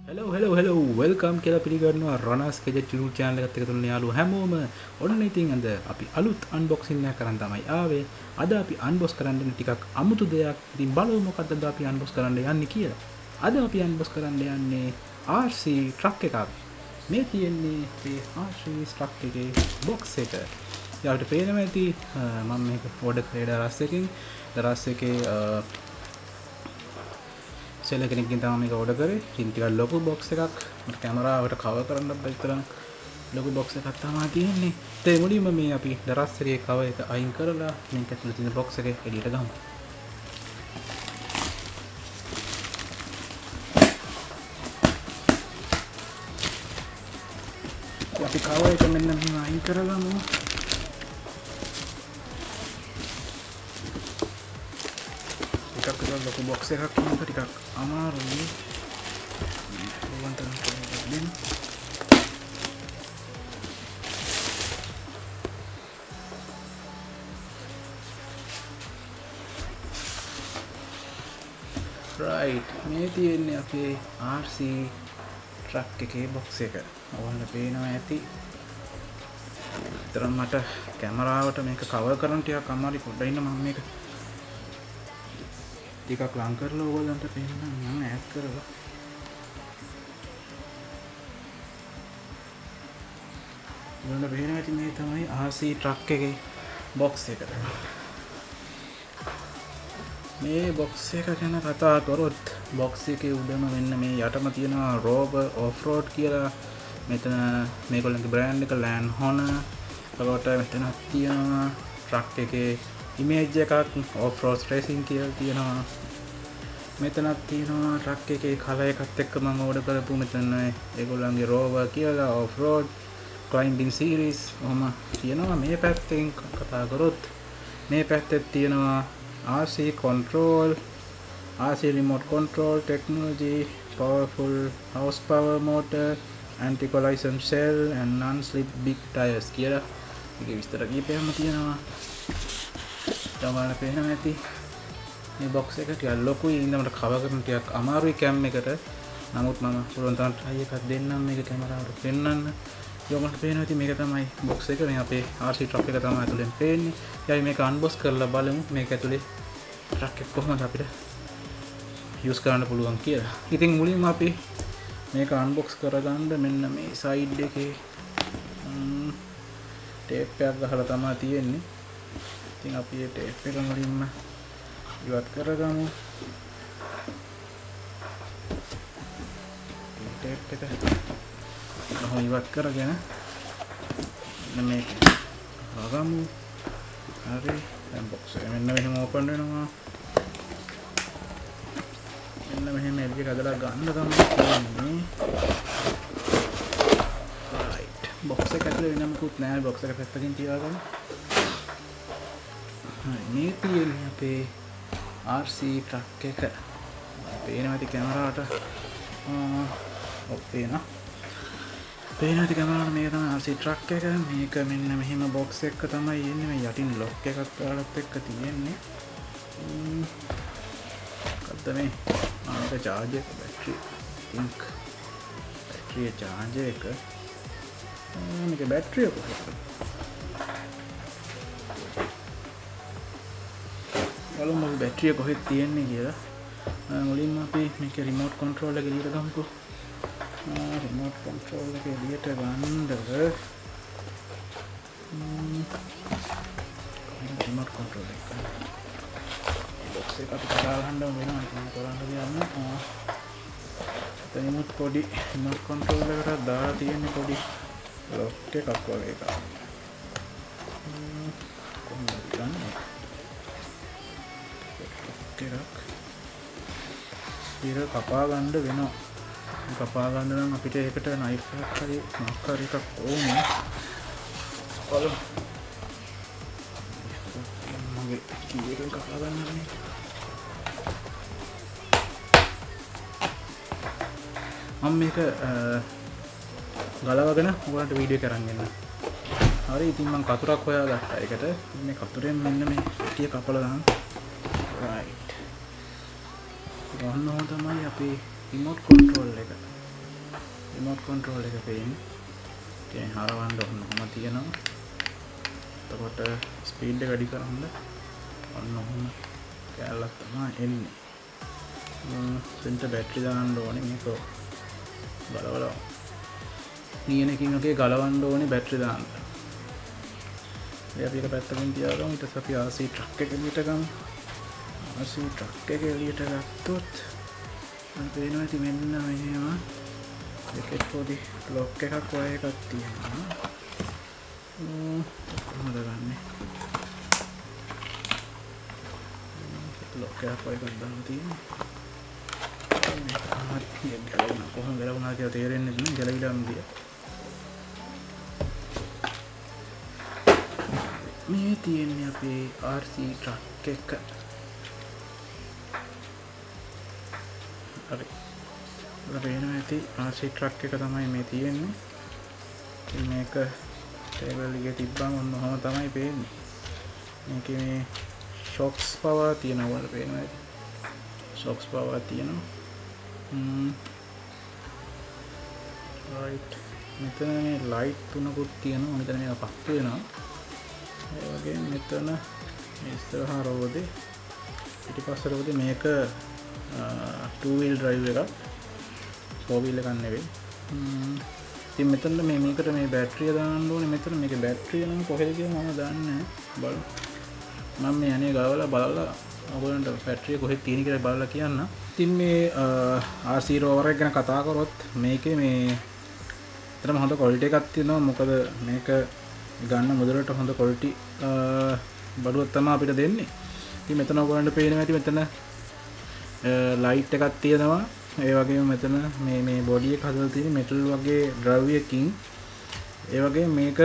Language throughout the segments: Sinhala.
hello welcome කියලා පිළිගන්නවා රනස් කෙජට් YouTube channel එකත් එක්ක තුන යාළුවෝ හැමෝම ඔන්න ඉතින් අද අපි අලුත් unboxing එකක් කරන් තමයි ආවේ. අද අපි unbox කරන්න යන ටිකක් අමුතු දෙයක්. ඉතින් බලමු මොකක්ද අද අපි unbox කරන්න යන්නේ කියලා. අද අපි unbox කරන්න යන්නේ RC truck එකක්. මේ තියෙන්නේ මේ RC truck එකේ box එක. යාළුවට පේනවා ඇති මම මේක order කරේ දරස් එකකින්. දරස් එකේ සෙල්ල කෙනෙක්ගෙන් තමයි මේක ඕඩර් කරේ. ඉතින් ටිකක් ලොකු බොක්ස් එකක්. මට කැමරාවට කවර් කරන්න බැරි තරම් ලොකු බොක්ස් එකක් තමයි තියෙන්නේ. ඒ මුලින්ම මේ අපි දරස්සරියේ කවර් එක අයින් කරලා මේක ඇතුළේ තියෙන බොක්ස් එක එළියට ගමු. අපි කවර් එක මෙන්න මෙහෙම අයින් කරගමු. ලොකු බොක්ස් එකක් කියනක ටිකක් අමාරුයි. රයිට්, මේ තියෙන්නේ අපේ RC ට්‍රක් එකේ බොක්ස් එක. ඔයාලට පේනවා ඇති. විතරක් මට කැමරාවට මේක කවර් කරන්න ටිකක් අමාරුයි. පොඩ්ඩක් ඉන්න මම මේක ටිකක් ලං කරලා ඔයගොල්ලන්ට පේන්න මම ඈඩ් කරලා ඔයගොල්ලන්ට පේනවා ඇති මේ තමයි RC ට්‍රක් එකේ බොක්ස් එක. මේ බොක්ස් එක ගැන කතා කරොත් බොක්ස් එකේ උඩම මෙන්න මේ යටම තියෙනවා රෝවර් ඔෆ් රෝඩ් කියලා. මෙතන මේගොල්ලන්ගේ බ්‍රෑන්ඩ් එක ලෑන් හොනර්. ඒකට මෙතන තියෙනවා ට්‍රක් එකේ ඉමේජ් එකක් ඔෆ් රෝඩ් රේසින් කියලා තියෙනවා. මෙතනක් තියෙනවා ට්‍රක් එකේ කලර් එකත් එක්ක මම ඕඩර් කරපු මෙතන ඒගොල්ලන්ගේ රෝවර් කියලා ඔෆ් රෝඩ් ක්ලයිම්බින් සීරීස් ඔහම තියෙනවා. මේ පැත්තෙන් කතා කරොත් මේ පැත්තේ තියෙනවා RC control, RC remote control technology, powerful horsepower motor, anti-collision cell and non-slip big tires කියලා මේක විස්තර කීපයක්ම තියෙනවා. තමයිලා පේනවා ඇති මේ බොක්ස් එක ටිකක් ලොකුයි. ඉඳන්ට කවර් කරන්න ටිකක් අමාරුයි කැම් එකට. නමුත් මම පුළුවන් තරම් try එකක් දෙන්නම් මේක කැමරාවට පෙන්වන්න. යොමට පේනවා ඇති මේක තමයි බොක්ස් එක. මේ අපේ RC ට්‍රක් එක තමයි ඇතුලෙන් පේන්නේ. ඊයි මේක අන්බොක්ස් කරලා බලමු මේක ඇතුලේ ට්‍රක් එක කොහොමද අපිට යූස් කරන්න පුළුවන් කියලා. ඉතින් මුලින්ම අපි මේක අන්බොක්ස් කරගන්න මෙන්න මේ සයිඩ් එකේ ටේප් එකක් ගහලා තමයි තියෙන්නේ. ඉතින් අපි මේ ටේප් එක මුලින්ම ඉවත් කරගමු. ටේප් එක කොහොම ඉවත් කරගෙන මෙන්න මේක ගහගමු. හරි, දැන් බොක්ස් එක මෙන්න මෙහෙම ඕපන් වෙනවා. මෙන්න මෙහෙම එල්ජ් එක අදලා ගන්න තමයි තියෙන්නේ. රයිට්, බොක්ස් එක ඇතුලේ වෙන මොකුත් නැහැ. බොක්ස් එක පැත්තකින් තියාගමු. මේ තියෙන්නේ අපේ RC ට්‍රක් එක. පේනවා ඇති කැමරාවට. පේනවා ඇති කැමරාවට මේක තමයි RC ට්‍රක් එක. මේක මෙන්න මෙහෙම බොක්ස් එක තමයි එන්නේ. මේ යටින් ලොක් එකක් දාලත් එක්ක තියෙන්නේ. මොකද්ද මේ? මේක charger එක, බැටරි. think බැටරිය charger එක. මේක බැටරිය කොහොමද? බලමු බැටරිය කොහෙද තියෙන්නේ කියලා. මුලින්ම අපි මේක රිමෝට් කන්ට්‍රෝල් එක එළියට ගමුකෝ. රිමෝට් කන්ට්‍රෝල් එක එළියට ගන්නද රිමෝට් කන්ට්‍රෝල් එක බොක්ස් එක අපි කඩලා ගන්න වෙනවා. ඒක කරන්න දෙයක්. එතනිමුත් පොඩි රිමෝට් කන්ට්‍රෝල් එකට දාලා තියෙන පොඩි ලොක් එකක් වගේ එකක්. කොහොමද ගන්නේ? ඉර කපා ගන්න වෙනවා. කපා ගන්න නම් අපිට ඒකට නයිෆ් එකක් හරි මොකක් හරි එකක් ඕනේ. බලමු. මගේ කීයෙන් කපා ගන්නනේ. මම මේක ගලවගෙන ඔයාලට වීඩියෝ කරන් එන්න. හරි, ඉතින් මම කතුරක් හොයාගත්තා. ඒකට මේ කතුරෙන් මෙන්න මේ ටික කපලා දාන්න. රයිට්. ගන්න ඕන තමයි අපේ රිමෝට් කන්ට්‍රෝල් එක. control එක පේන්නේ. ඉතින් හරවන්න ඔන්නම තියෙනවා. එතකොට ස්පීඩ් එක වැඩි කරන්න ඔන්නම කැලලක් තමයි එන්නේ. සෙන්ටර් බැටරි දාන්න ඕනේ මේක බලවලා. නියනකින් ඔකේ ගලවන්න ඕනේ බැටරි දාන්න. අපි එක පැත්තකින් තියාගමු. ඊට පස්සේ අපි RC ට්‍රක් එක එළියට ගමු. RC ට්‍රක් එක එළියට ගත්තොත් මම පේනවා ඉතින් මෙන්න මෙහෙම එකෙත් පොඩි ලොක් එකක් වගේ එකක් තියෙනවා. කොහොමද ගන්නෙ? ලොක් එකක් වගේ එකක් දාන්න තියෙනවා. කොහොමද ගලවනවා කියලා තේරෙන්නේ නැහැ. ගලවිලාම ගියා. මේ තියෙන්නේ අපේ RC ට්‍රක් එක. හරි. අපේනවා ඇති RC ට්‍රක් එක තමයි මේ තියෙන්නේ. ඉතින් මේක ටේබල් එකේ තිබ්බම ඔන්නෝම තමයි පේන්නේ. මේකේ මේ ෂොක්ස් පවර් තියෙනවා වල පේනවා ඇති. ෂොක්ස් පවර් තියෙනවා. right. මෙතන මේ ලයිට් තුනකුත් තියෙනවා. මෙතන මේක පත්තු වෙනවා. ඒ වගේ මෙතන ඉස්සරහා රෝදේ පිටිපස්ස රෝදේ මේක 2 wheel drive එකක් 4 wheel එකක් නෙවෙයි. ඉතින් මෙතන මේකට මේ බැටරිය දාන්න ඕනේ. මෙතන මේකේ බැටරිය නම් කොහෙද කියලා මම දන්නේ නැහැ. බලමු. මම මේ අනේ ගාවලා බලලා ඔයගොල්ලන්ට බැටරිය කොහෙද තියෙන කියලා බලලා කියන්න. ඉතින් මේ RC rover එක ගැන කතා කරොත් මේකේ මේ ඇත්තටම හොඳ quality එකක් තියෙනවා. මොකද මේක ගන්න මුදලට හොඳ quality බඩුවක් තමයි අපිට දෙන්නේ. ඉතින් මෙතන ඔයගොල්ලන්ට පේනවා ඇති මෙතන ලයිට් එකක් තියෙනවා. ඒ වගේම මෙතන මේ බොඩි එක හදලා තියෙන මෙටල් වගේ ද්‍රව්‍යකින්. ඒ වගේම මේක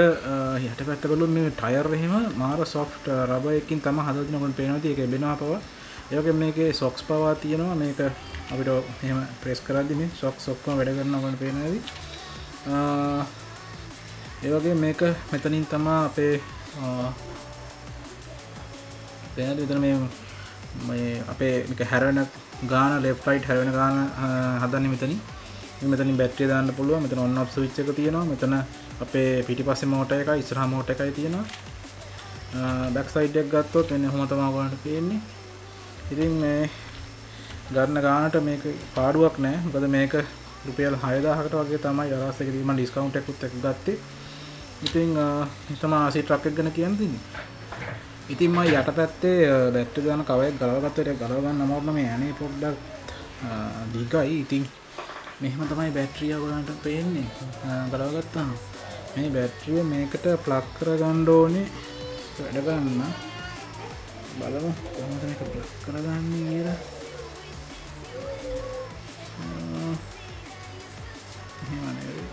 යටපැත්ත බලුවොත් මේ ටයර් එහෙම මාර සොෆ්ට් රබර් එකකින් තමයි හදලා තියෙන. ඔයගොල්ලන්ට පේනවා ඇති ඒක එබෙනවා පව. ඒ වගේම මේකේ සොක්ස් පවර් තියෙනවා. මේක අපිට එහෙම ප්‍රෙස් කරද්දි මේ සොක්ස් ඔක්කොම වැඩ කරනවා. ඔයගොල්ලන්ට පේනවා ඇති. ඒ වගේ මේක මෙතනින් තමයි අපේ දැන් විතර මේ අපේ මේක හැරෙන ගාන left right හැරෙන ගාන හදන්නේ මෙතනින්. මෙතනින් බැටරිය දාන්න පුළුවන්. මෙතන on off switch එක තියෙනවා. මෙතන අපේ පිටිපස්සේ මෝටර් එකයි ඉස්සරහා මෝටර් එකයි තියෙනවා. back side එක ගත්තොත් මෙන්න කොහොම තමයි ඔයගොල්ලන්ට පේන්නේ. ඉතින් මේ ගන්න ගානට මේක පාඩුවක් නැහැ. මොකද මේක රුපියල් 6000කට වගේ තමයි අරස් එකේ මම ඩිස්කවුන්ට් එකකුත් එක්ක ගත්තේ. ඉතින් තමයි RC ට්‍රක් එක ගැන කියන්න තියෙන්නේ. ඉතින් මම යටපැත්තේ බැටරි දාන කවයක් ගලවගත්ත එක ගලව ගන්න අමාරු නම් මේ ඇනේ පොඩ්ඩක් දිගයි. ඉතින් මෙහෙම තමයි බැටරිය ඔයගලන්ට පේන්නේ. ගලවගත්තාම මේ බැටරිය මේකට ප්ලග් කරගන්න ඕනේ. වැඩ ගන්න බලමු කොහොමද මේක ප්ලග් කරගන්නේ කියලා. එහෙම නෙවෙයි.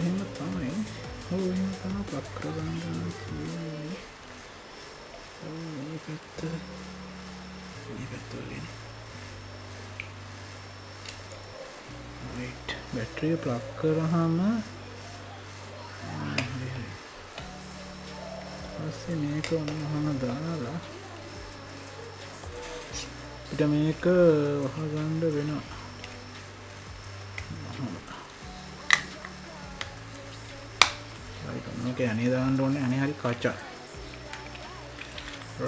එහෙම තමයි. එහෙම තමයි ප්ලග් කරගන්න තියෙන්නේ. මේ පැත්ත වලින්. right. බැටරිය ප්ලග් කරාම පස්සේ මේක ඔන්නම දාලා ඊට මේක වහගන්න වෙනවා. මේක අනේ දාන්න ඕනේ. අනේ හරි කචා.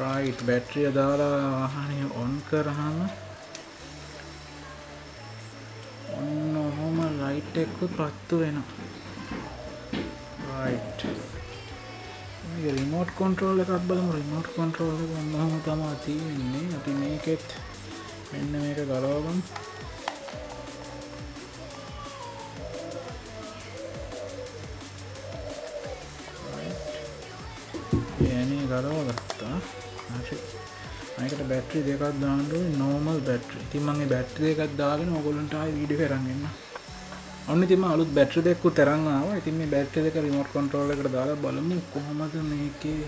right. බැටරිය දාලා වාහනේ on කරාම ඔන්න ඔහොම ලයිට් එකකුත් පත්තු වෙනවා. right. මේක රිමෝට් කන්ට්‍රෝල් එකක් බලමු. රිමෝට් කන්ට්‍රෝල් එක ඔන්නම තමයි තියෙන්නේ. අපි මේකෙත් මෙන්න මේක ගලවගමු. ගලවගත්තා. හරි. මේකට බැටරි දෙකක් දාන්න ඕනේ. normal battery. ඉතින් මම මේ බැටරි දෙකක් දාගෙන ඔයගොල්ලන්ට ආයෙ වීඩියෝ කරන් එන්න. ඔන්න ඉතින් මම අලුත් බැටරි දෙකකුත් අරන් ආවා. ඉතින් මේ බැටරි දෙක රිමෝට් කන්ට්‍රෝල් එකට දාලා බලමු කොහොමද මේකේ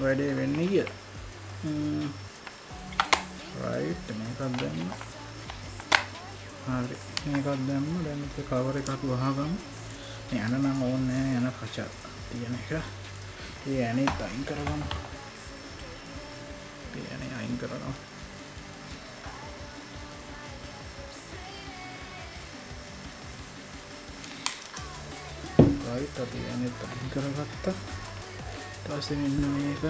වැඩේ වෙන්නේ කියලා. right. මේකක් දැම්ම. හරි. මේකක් දැම්ම. දැන් මේක කවර් එකක් වහගමු. මේ යන නම් ඕනේ නැහැ. යන කචා තියෙන එක. ये यानी टाइम करवाना यानी आइन करवाना රයිට් අපි යන්නේ අයින් කරගත්තා. ඊට පස්සේ මෙන්න මේක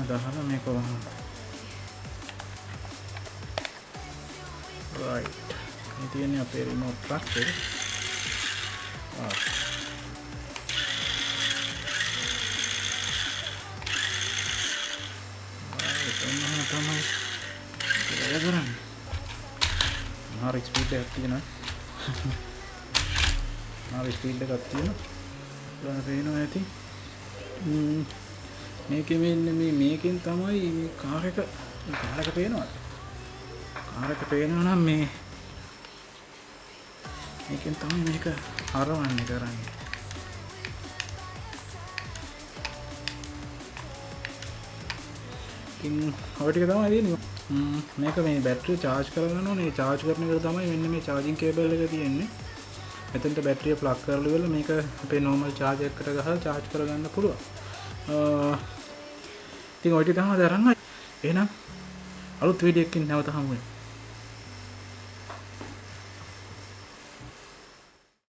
දාලා මේක වහන්න. right මේ තියෙන්නේ අපේ remote plug එක. තමයි ඒක කරන්නේ. හරි ස්පීඩ් එකක් තියෙනවා. හරි ස්පීඩ් එකක් තියෙනවා. ඔයාලා පේනවා ඇති. මේකේ මෙන්න මේකෙන් තමයි මේ කාර් එක පේනවද? කාර් එක පේනවා නම් මේකෙන් තමයි මේක හරවන්නේ කරන්නේ. ඔය ටික තමයි තියෙන්නේ. මේක මේ බැටරිය charge කරගන්න ඕනේ. charge කරන එක තමයි මෙන්න මේ charging cable එක තියෙන්නේ. මෙතනට බැටරිය plug කරලා ඉවරලා මේක අපේ normal charge එකකට ගහලා charge කරගන්න පුළුවන්. ඉතින් ඔය ටික තමයි අරන් ආවේ. එහෙනම් අලුත් වීඩියෝ එකකින් නැවත හමු වෙමු.